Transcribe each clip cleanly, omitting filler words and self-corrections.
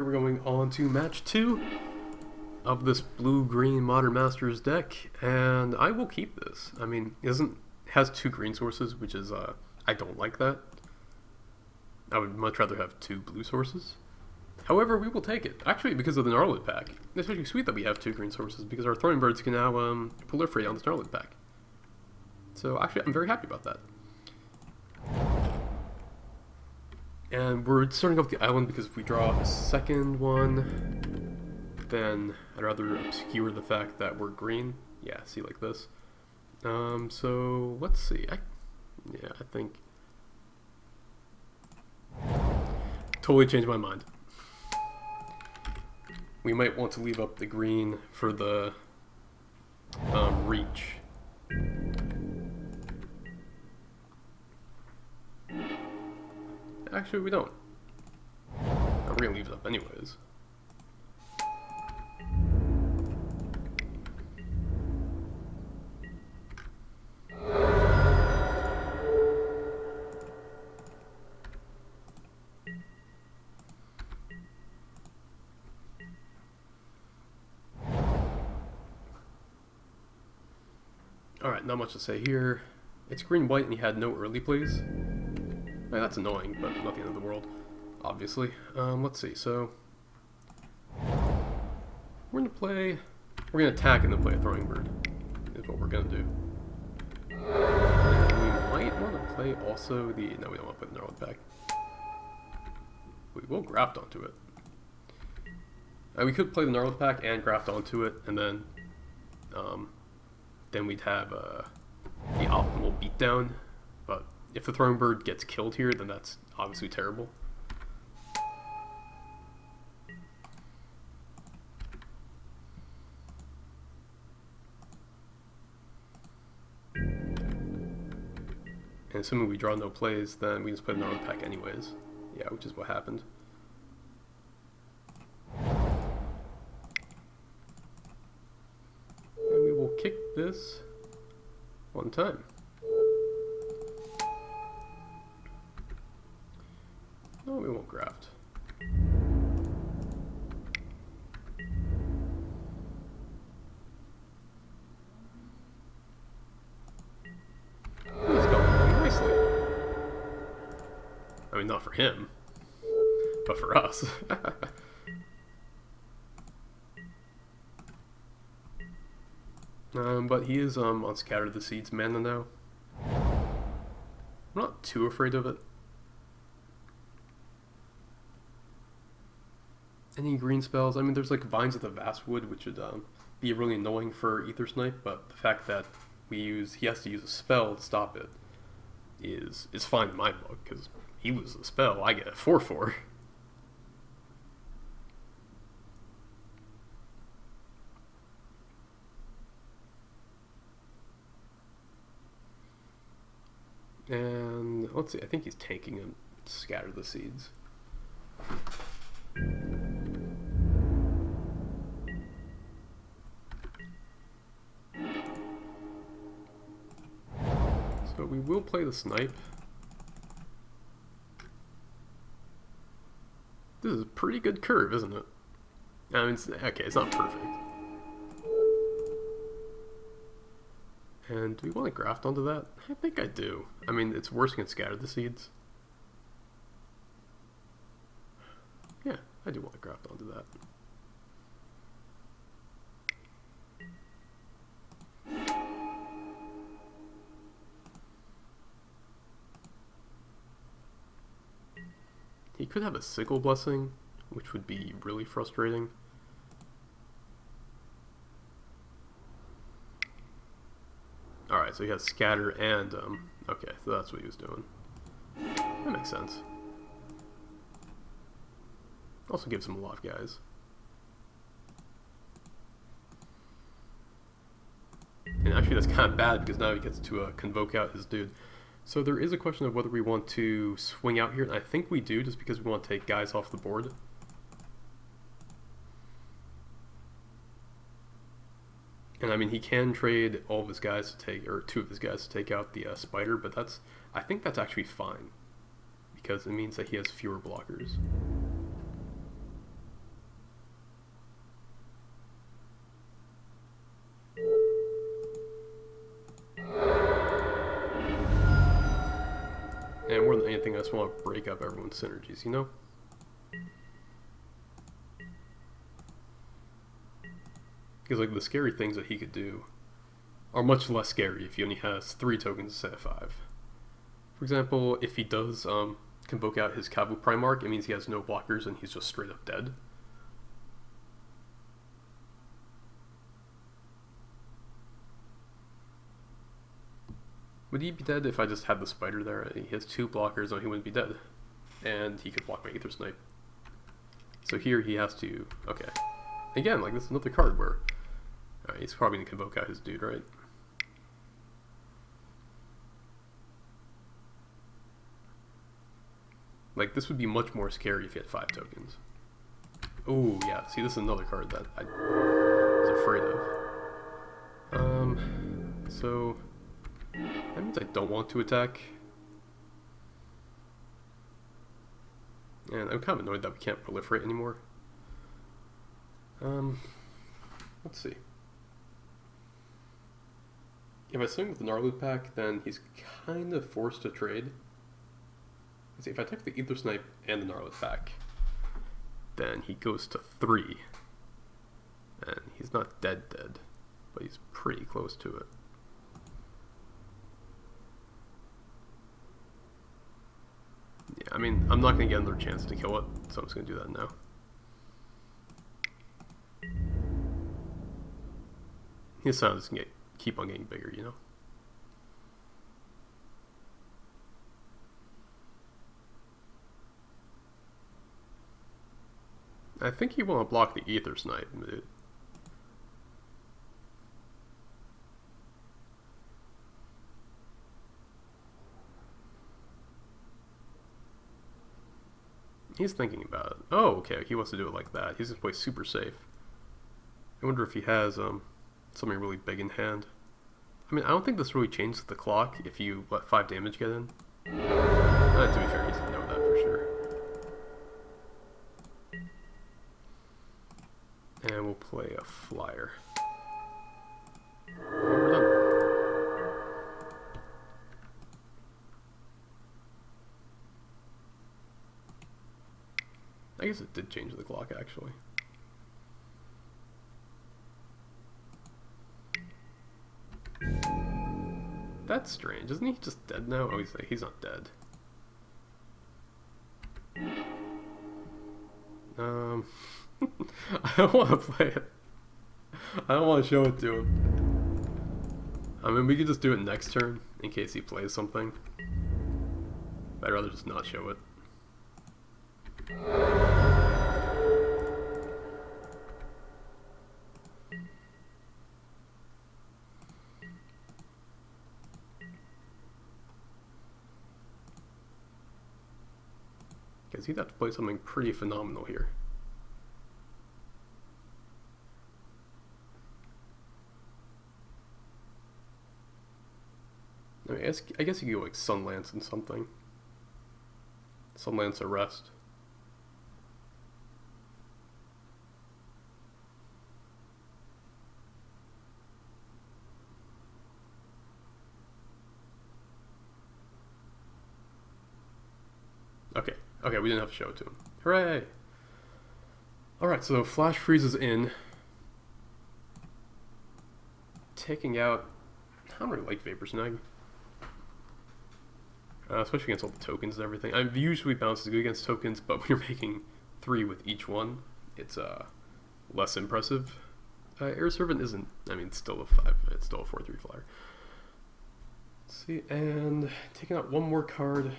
We're going on to match 2 of this blue-green Modern Masters deck, and I will keep this. I mean, has 2 green sources, which is, I don't like that. I would much rather have 2 blue sources. However, we will take it. Actually, because of the Gnarlid pack. It's actually sweet that we have 2 green sources, because our Throwing Birds can now proliferate on this Gnarlid pack. So actually, I'm very happy about that. And we're starting off the island because if we draw a second one, then I'd rather obscure the fact that we're green. Yeah, see, like this. So let's see. I think totally changed my mind. We might want to leave up the green for the reach. Actually, we don't. We're gonna leave it up anyways. Alright, not much to say here. It's green-white and he had no early plays. Well, that's annoying, but not the end of the world, obviously. Let's see, so we're gonna attack and then play a Throwing Bird, is what we're gonna do. And we might want to play also no, we don't want to play the Gnarlid pack. We will graft onto it. We could play the Gnarlid pack and graft onto it, and then we'd have the optimal beatdown, but if the Throwing Bird gets killed here, then that's obviously terrible. And assuming we draw no plays, then we just play the Gnarlid pack anyways. Yeah, which is what happened. And we will kick this one time. No, we won't graft. He's going along nicely. I mean, not for him, but for us. But he is on Scatter the Seeds mana now. I'm not too afraid of it. Any green spells? I mean, there's like Vines of the Vastwood, which would be really annoying for Aethersnipe, but the fact that he has to use a spell to stop it is fine in my book, because he loses a spell, I get a 4/4. And let's see, I think he's taking him to Scatter the Seeds. So we will play the Snipe. This is a pretty good curve, isn't it? I mean, okay, it's not perfect. And do we want to graft onto that? I think I do. I mean, it's worse against Scatter the Seeds. Yeah, I do want to graft onto that. He could have a Sickle Blessing, which would be really frustrating. Alright, so he has Scatter and, okay, so that's what he was doing. That makes sense. Also gives him a lot of guys. And actually that's kind of bad, because now he gets to convoke out his dude. So there is a question of whether we want to swing out here, and I think we do, just because we want to take guys off the board. And I mean, he can trade all of his guys to take, or 2 of his guys to take out the spider, but I think that's actually fine, because it means that he has fewer blockers. more than anything, I just want to break up everyone's synergies, you know? Because, like, the scary things that he could do are much less scary if he only has 3 tokens instead of 5. For example, if he does convoke out his Kavu Primarch, it means he has no blockers and he's just straight up dead. Would he be dead if I just had the spider there? He has 2 blockers and he wouldn't be dead. And he could block my Aether Snipe. So here he has to... Okay. Again, like, this is another card where... Alright, he's probably going to convoke out his dude, right? Like, this would be much more scary if he had 5 tokens. Oh, yeah. See, this is another card that I was afraid of. So... That means I don't want to attack. And I'm kind of annoyed that we can't proliferate anymore. Let's see. If I swing with the Gnarloof pack, then he's kind of forced to trade. Let's see, if I take the Aether Snipe and the Gnarloof pack, then he goes to 3. And he's not dead, but he's pretty close to it. Yeah, I mean, I'm not going to get another chance to kill it, so I'm just going to do that now. His sound is going to keep on getting bigger, you know? I think he won't block the Aether Snipe, dude. He's thinking about it. Oh, okay, he wants to do it like that. He's going to play super safe. I wonder if he has something really big in hand. I mean, I don't think this really changes the clock if you let 5 damage get in. To be fair, he doesn't know that for sure. And we'll play a flyer. And we're done. I guess it did change the clock, actually. That's strange. Isn't he just dead now? Oh, he's not dead. I don't want to play it. I don't want to show it to him. I mean, we could just do it next turn in case he plays something. I'd rather just not show it. Because he'd have to play something pretty phenomenal here. I mean, I guess you could go like Sunlance and something. Sunlance Arrest. Okay, we didn't have to show it to him. Hooray! Alright, so Flash Freeze is in. Taking out... I don't really like Vapor Snag. Especially against all the tokens and everything. I usually bounce is good against tokens, but when you're making 3 with each one, it's less impressive. Air Servant isn't... I mean, it's still a 5. It's still a 4/3 flyer. Let's see, and taking out one more card...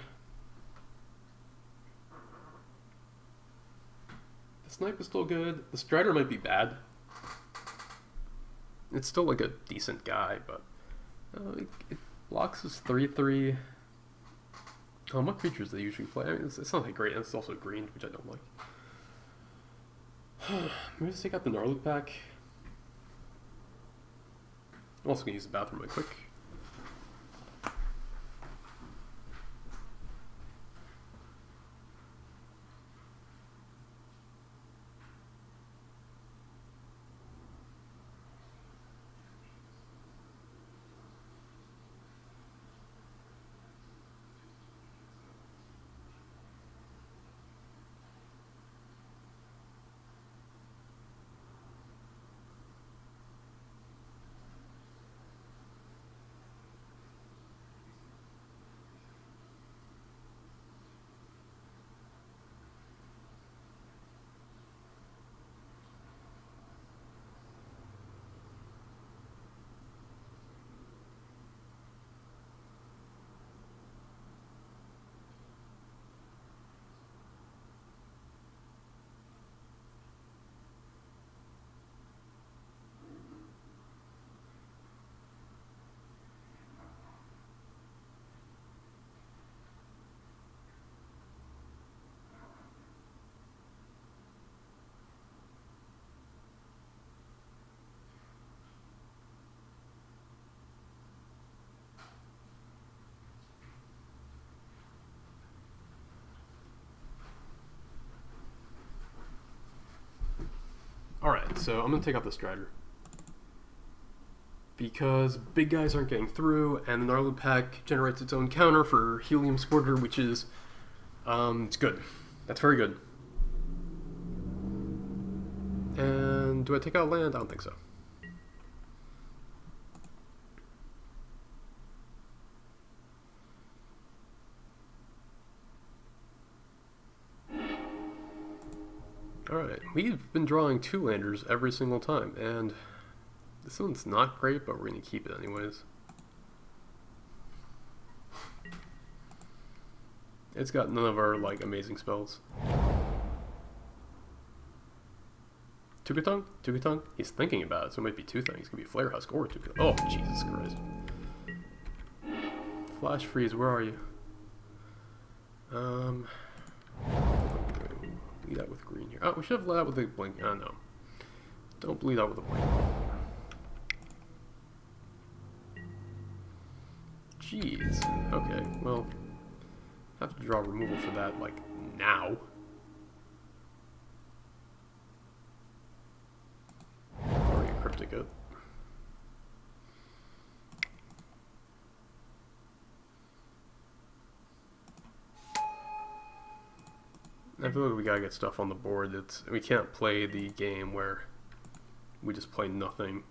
Snipe is still good. The Strider might be bad. It's still like a decent guy, but it blocks his 3/3. What creatures do they usually play? I mean, it's not that great, and it's also green, which I don't like. Maybe just take out the Gnarloof pack. I'm also going to use the bathroom really quick. Alright, so I'm going to take out the Strider. Because big guys aren't getting through, and the Gnarlid Pack generates its own counter for Helium Squirter, which is, it's good. That's very good. And do I take out land? I don't think so. Alright, we've been drawing 2 landers every single time, and this one's not great, but we're going to keep it anyways. It's got none of our, like, amazing spells. Tukatung? Tukatung? He's thinking about it, so it might be 2 things. It could be Flare Husk or Tukatung. Oh, Jesus Christ. Flash Freeze, where are you? Bleed out with green here. Oh, we should have let out with the blink. Oh, no. Don't bleed out with the blink. Jeez. Okay, well, have to draw removal for that, like, now. Or you cryptic it. I feel like we gotta get stuff on the board. We can't play the game where we just play nothing.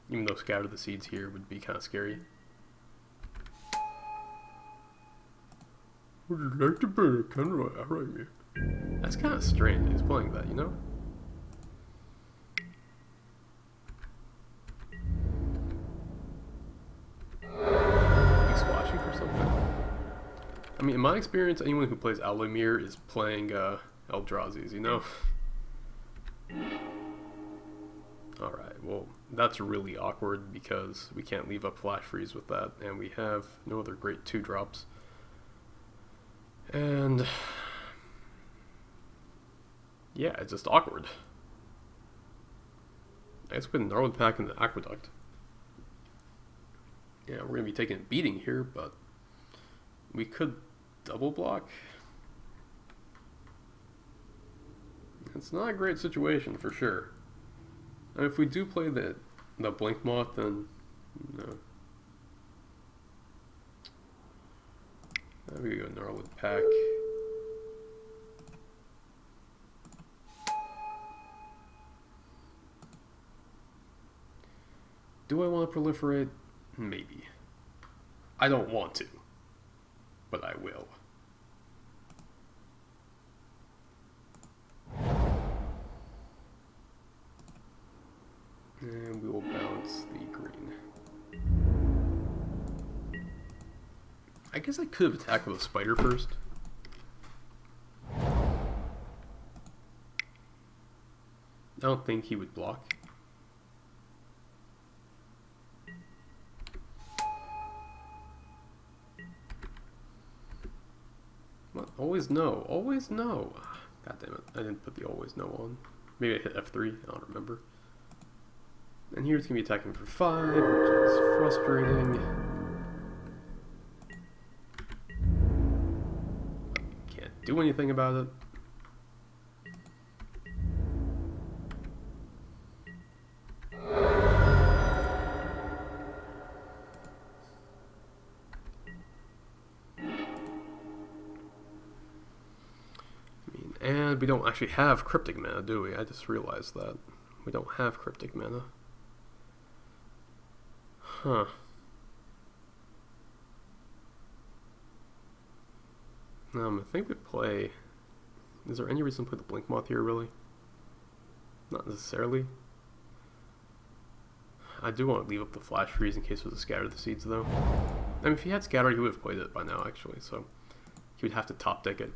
Even though Scatter the Seeds here would be kind of scary. Would you like to play a counter? Alright, that's kind of strange. He's playing that, you know? He's splashing for something. I mean, in my experience, anyone who plays Alloy Mirror is playing Eldrazi's, you know? Alright, well, that's really awkward because we can't leave up Flash Freeze with that, and we have no other great 2-drops. And yeah, it's just awkward. I guess we put Gnarlid Pack in the Aqueduct. Yeah, we're gonna be taking a beating here, but we could double block. It's not a great situation for sure. I mean, if we do play the Blink Moth, then no. We could go Gnarlid Pack. Do I want to proliferate? Maybe. I don't want to, but I will. And we will bounce the green. I guess I could have attacked with a spider first. I don't think he would block. What? Always no. Always no. God damn it. I didn't put the always no on. Maybe I hit F3. I don't remember. And here it's going to be attacking for 5, which is frustrating. Do anything about it. And we don't actually have Cryptic Mana, do we? I just realized that. We don't have Cryptic Mana. Huh. I think we play... Is there any reason to put the Blink Moth here, really? Not necessarily. I do want to leave up the Flash Freeze in case there's a Scatter the Seeds, though. I mean, if he had Scatter, he would have played it by now, actually, so... He would have to top deck it.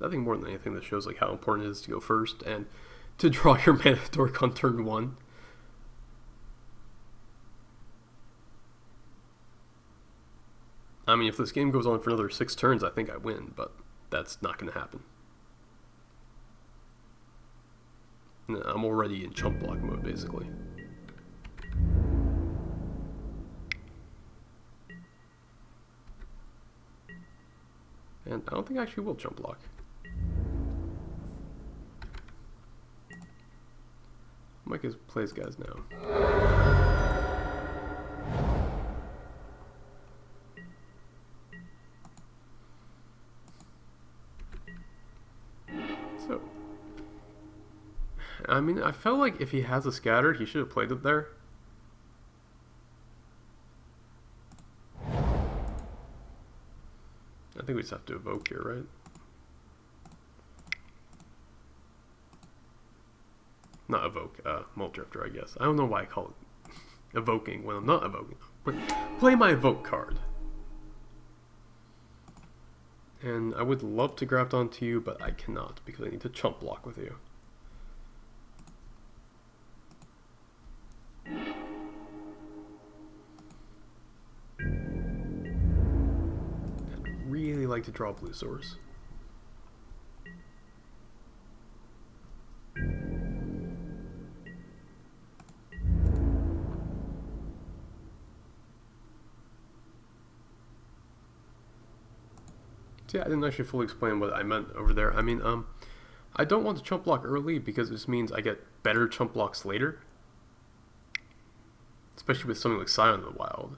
I think more than anything, this shows like how important it is to go first and to draw your Mana Dork on turn 1. I mean, if this game goes on for another 6 turns, I think I win, but that's not going to happen. I'm already in chump block mode, basically. And I don't think I actually will chump block. Mike plays guys now. So, I mean, I felt like if he has a scatter, he should have played it there. I think we just have to evoke here, right? Not evoke, Muldrifter, I guess. I don't know why I call it evoking when I'm not evoking. Play my evoke card. And I would love to graft onto you, but I cannot because I need to chump block with you. I'd really like to draw blue source. So yeah, I didn't actually fully explain what I meant over there. I mean, I don't want to chump block early because this means I get better chump blocks later. Especially with something like Scion of the Wild.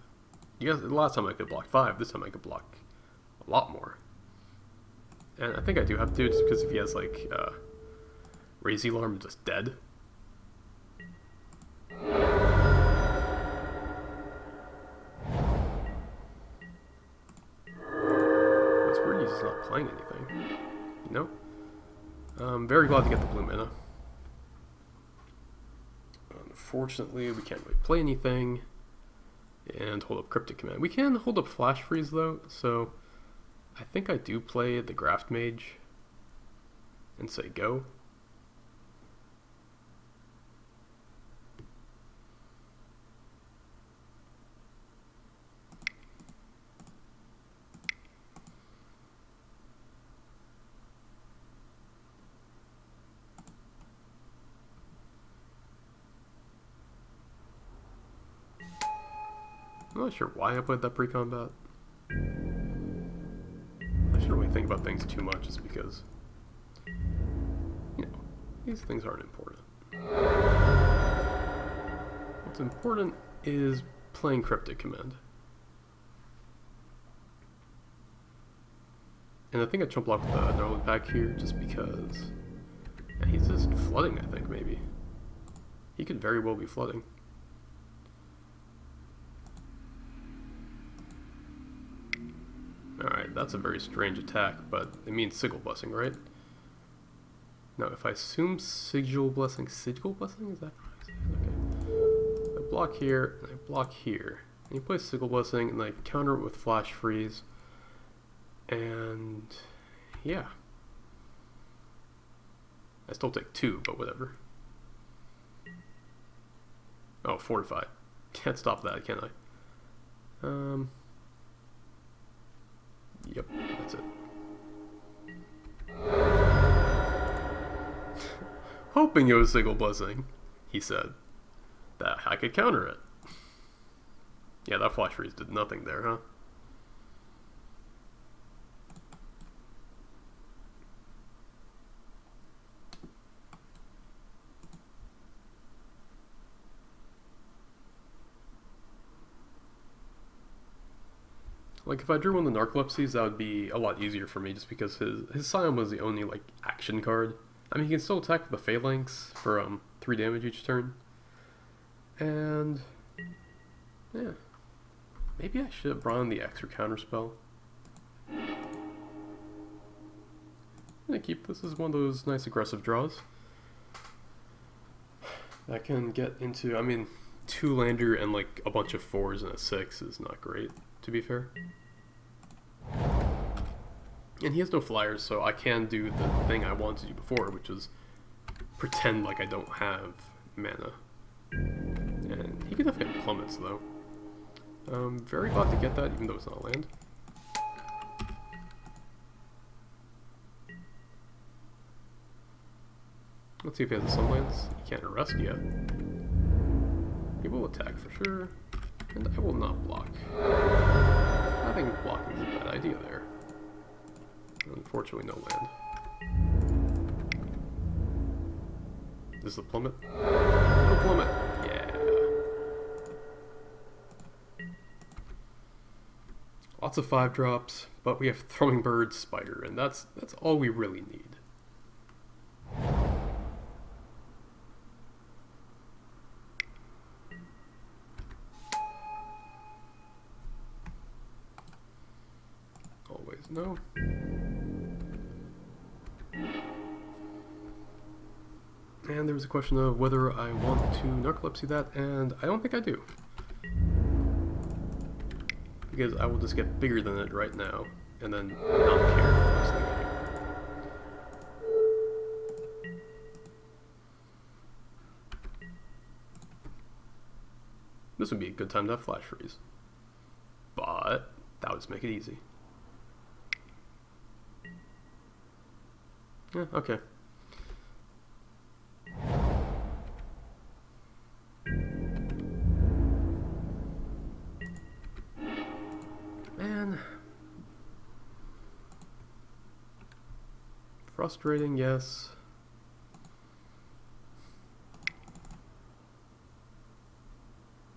Yes, the last time I could block 5, this time I could block a lot more. And I think I do have to, just because if he has like Raise Alarm, just dead. He's not playing anything, you know? I'm very glad to get the blue mana. Unfortunately, we can't really play anything and hold up Cryptic Command. We can hold up Flash Freeze though, so I think I do play the Graft Mage and say go. I'm not sure why I played that pre-combat. I shouldn't really think about things too much just because, you know, these things aren't important. What's important is playing Cryptic Command. And I think I chump block with the Gnarly back here just because he's just flooding, I think, maybe. He could very well be flooding. Alright, that's a very strange attack, but it means Sigil Blessing, right? Now, if I assume Sigil Blessing, is that right? Okay. I block here, and I block here. And you play Sigil Blessing, and I counter it with Flash Freeze. And yeah. I still take 2, but whatever. Oh, Fortify. Can't stop that, can I? Yep, that's it. Hoping it was Sigil Blessing, he said, that I could counter it. Yeah, that Flash Freeze did nothing there, huh? Like, if I drew one of the Narcolepsies, that would be a lot easier for me, just because his Scion was the only, like, action card. I mean, he can still attack with the Phalanx for 3 damage each turn. And yeah, maybe I should have brought in the extra counterspell. I'm gonna keep this as one of those nice aggressive draws that can get into. I mean, 2 lander and like a bunch of 4s and a 6 is not great, to be fair. And he has no flyers, so I can do the thing I wanted to do before, which is pretend like I don't have mana. And he could definitely have plummets, though. Very glad to get that, even though it's not a land. Let's see if he has a Sunlance. He can't arrest yet. He will attack for sure. And I will not block. I think blocking is a bad idea there. Unfortunately, no land. This is the plummet? No plummet! Yeah. Lots of 5-drops, but we have Throwing Bird, Spider, and that's all we really need. Always no. And there was a question of whether I want to Narcolepsy that, and I don't think I do. Because I will just get bigger than it right now, and then not care for the rest of the game. This would be a good time to have Flash Freeze. But that would just make it easy. Yeah, okay. Man. Frustrating, yes.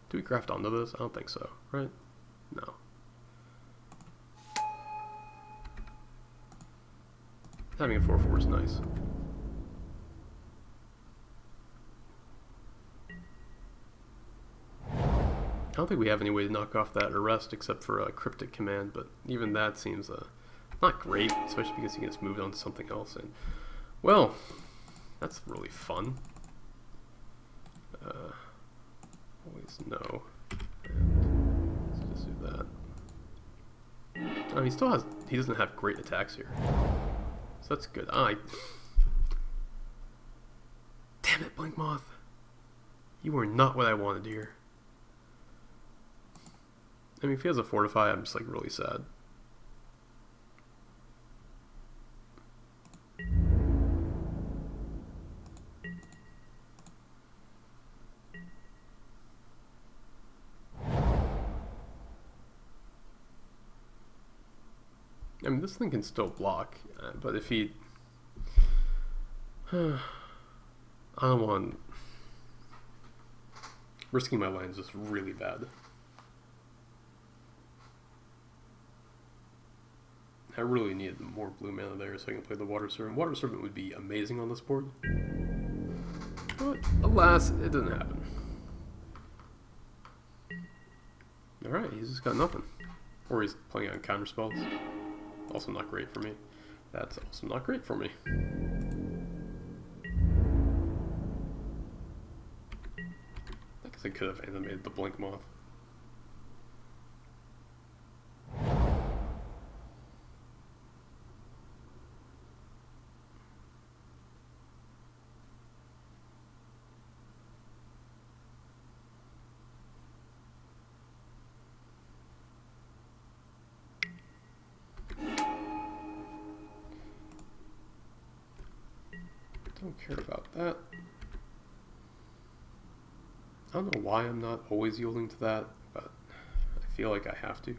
Do we craft onto this? I don't think so, right? No. Having a 4/4 is nice. I don't think we have any way to knock off that arrest except for a Cryptic Command, but even that seems not great, especially because he gets moved on to something else. And well, that's really fun. Always no. And let's just do that. Oh, he doesn't have great attacks here. So that's good. Damn it, Blink Moth. You were not what I wanted here. I mean, if he has a Fortify, I'm just like really sad. I mean, this thing can still block, but if he... I don't want... Risking my lands is really bad. I really needed more blue mana there so I can play the Water Serpent. Water Serpent would be amazing on this board. But, alas, it didn't happen. Alright, he's just got nothing. Or he's playing on counter spells. Also not great for me. That's also not great for me. I guess I could have animated the Blink Moth. Don't care about that. I don't know why I'm not always yielding to that, but I feel like I have to.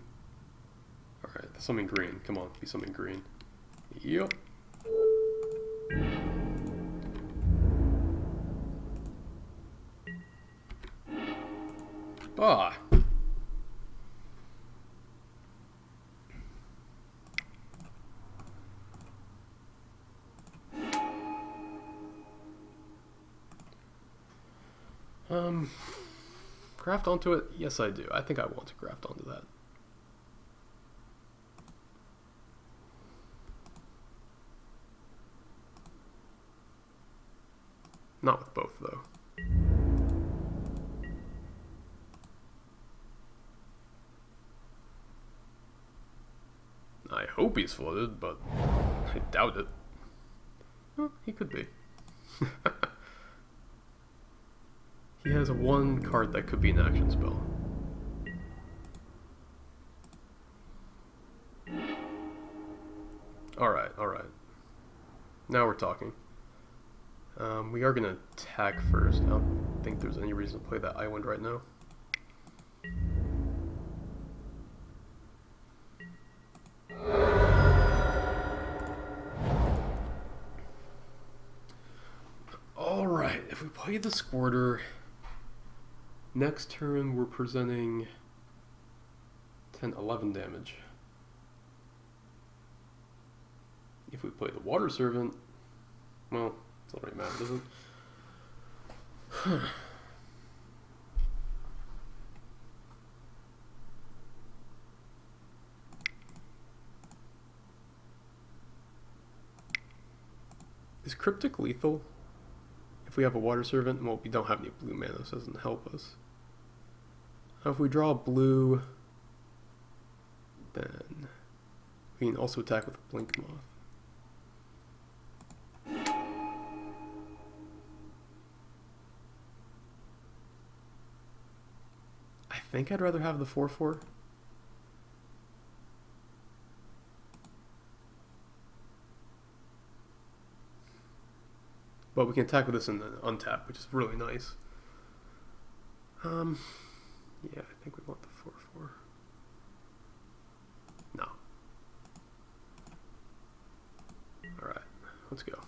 Alright, something green. Come on, be something green. Yep. Ah! Craft onto it? Yes, I do. I think I want to craft onto that. Not with both, though. I hope he's flooded, but I doubt it. Well, he could be. He has one card that could be an action spell. Alright, alright. Now we're talking. We are going to attack first. I don't think there's any reason to play that island right now. Alright, if we play the Squirter, next turn we're presenting 10, 11 damage. If we play the Water Servant, well, it doesn't really matter, does it? Is Cryptic lethal? If we have a Water Servant, well, we don't have any blue mana, so it doesn't help us. If we draw blue, then we can also attack with Blink Moth. I think I'd rather have the 4/4. But we can attack with this and then untap, which is really nice. Yeah, I think we want the 4/4. No. Alright, let's go.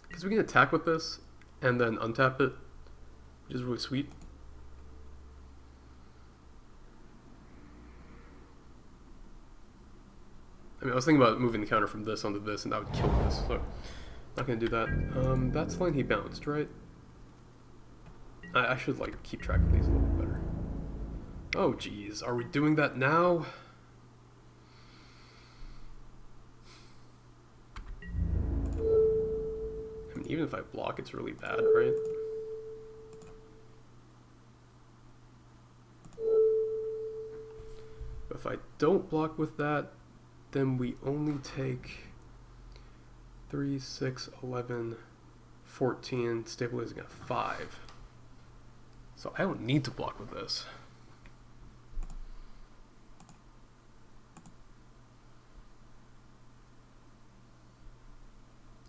Because we can attack with this and then untap it, which is really sweet. I mean, I was thinking about moving the counter from this onto this, and that would kill this, so not gonna do that. That's line he bounced, right? I should, like, keep track of these a little bit better. Oh, geez. Are we doing that now? I mean, even if I block, it's really bad, right? But if I don't block with that, then we only take 3, 6, 11, 14, stabilizing at 5. So I don't need to block with this.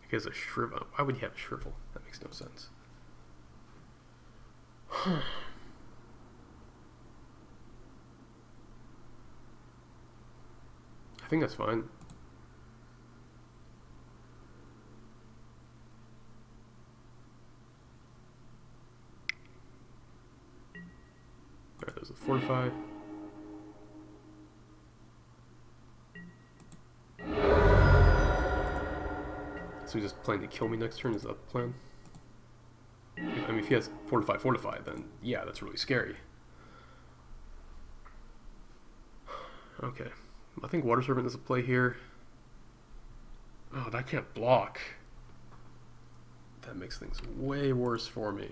Because a Shrivel. Why would you have a Shrivel? That makes no sense. I think that's fine. Alright, there's a 4/5. So he's just planning to kill me next turn, is that the plan? I mean, if he has 4/5, then yeah, that's really scary. Okay. I think Water Servant is a play here. Oh, that can't block. That makes things way worse for me.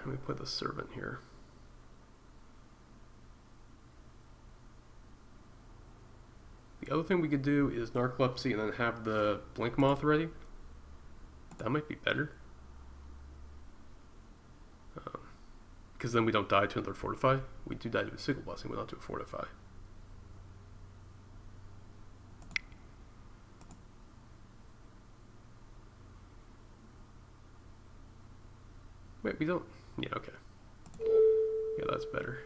Let me put the Servant here. The other thing we could do is Narcolepsy and then have the Blink Moth ready. That might be better. Because then we don't die to another Fortify. We do die to a Sigil Blessing, but not to a Fortify. Wait, we don't... Yeah, okay. Yeah, that's better.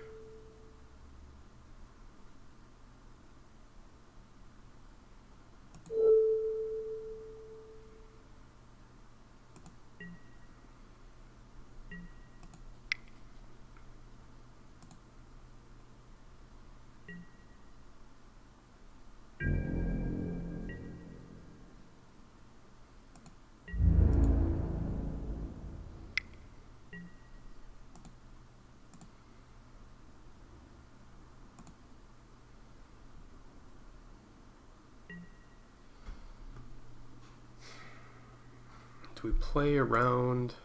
Do we play around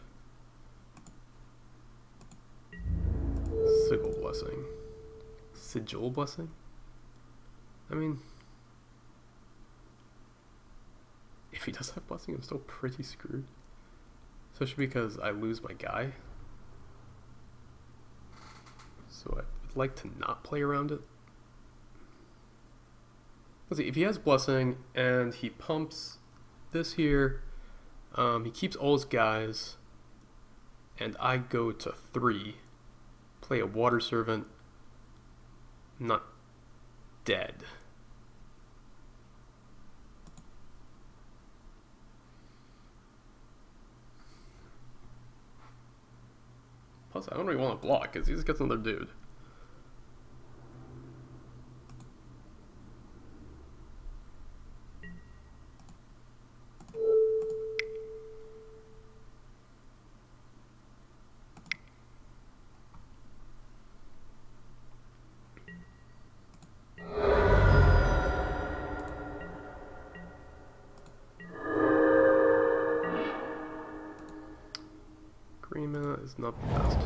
Sigil Blessing? Sigil Blessing? I mean, if he does have blessing, I'm still pretty screwed. Especially because I lose my guy. So I would like to not play around it. Let's see, if he has blessing and he pumps this here, he keeps all his guys, and I go to 3, play a water servant, I'm not dead. Plus, I don't really want to block because he just gets another dude. Green mana is not the best.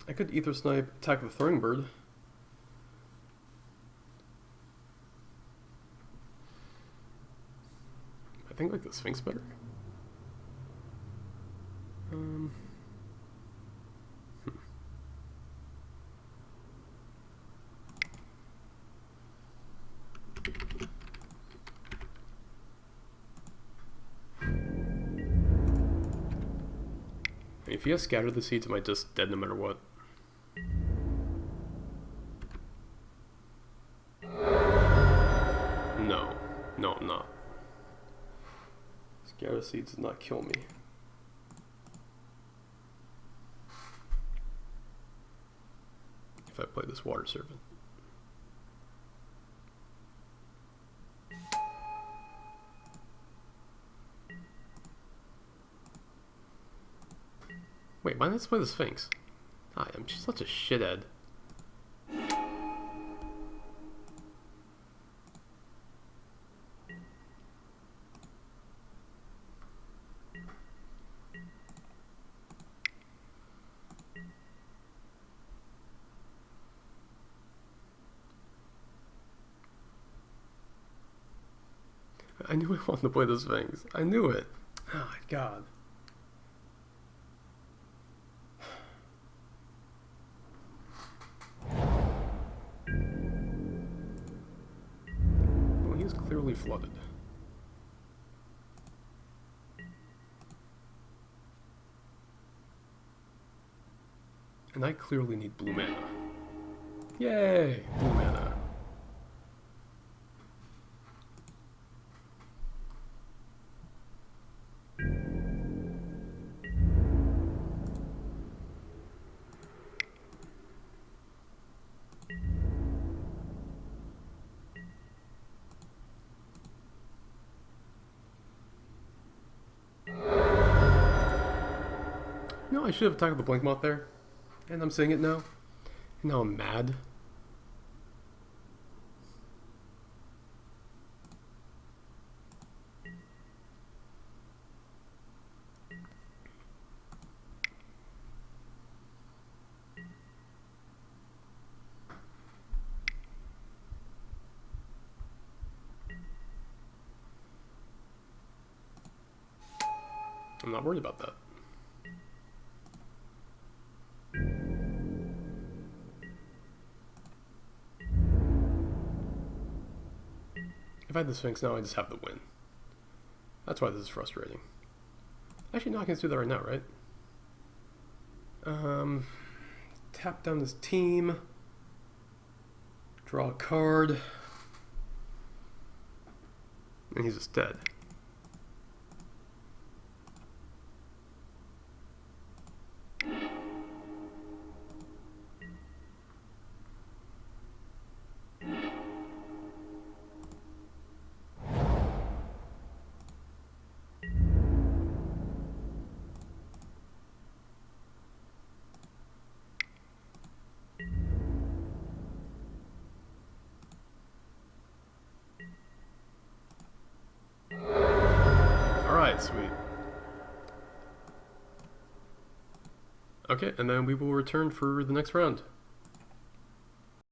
I could Ether Snipe, attack the Throwing Bird. I think like the Sphinx better. If he has Scatter the Seeds, am I just dead no matter what? No. No, I'm not. Scatter the Seeds does not kill me. If I play this Water Servant. Wait, why didn't I play the Sphinx? I am just such a shithead. I knew I wanted to play the Sphinx. I knew it. Oh my god. Well, he's clearly flooded. And I clearly need blue mana. Yay! Blue mana. No, I should have attacked the Blink Moth there. And I'm saying it now. And now I'm mad. I'm not worried about that. If I had the Sphinx now, I just have the win. That's why this is frustrating. Actually, no, I can do that right now, right? Tap down this team. Draw a card. And he's just dead. Okay, and then we will return for the next round.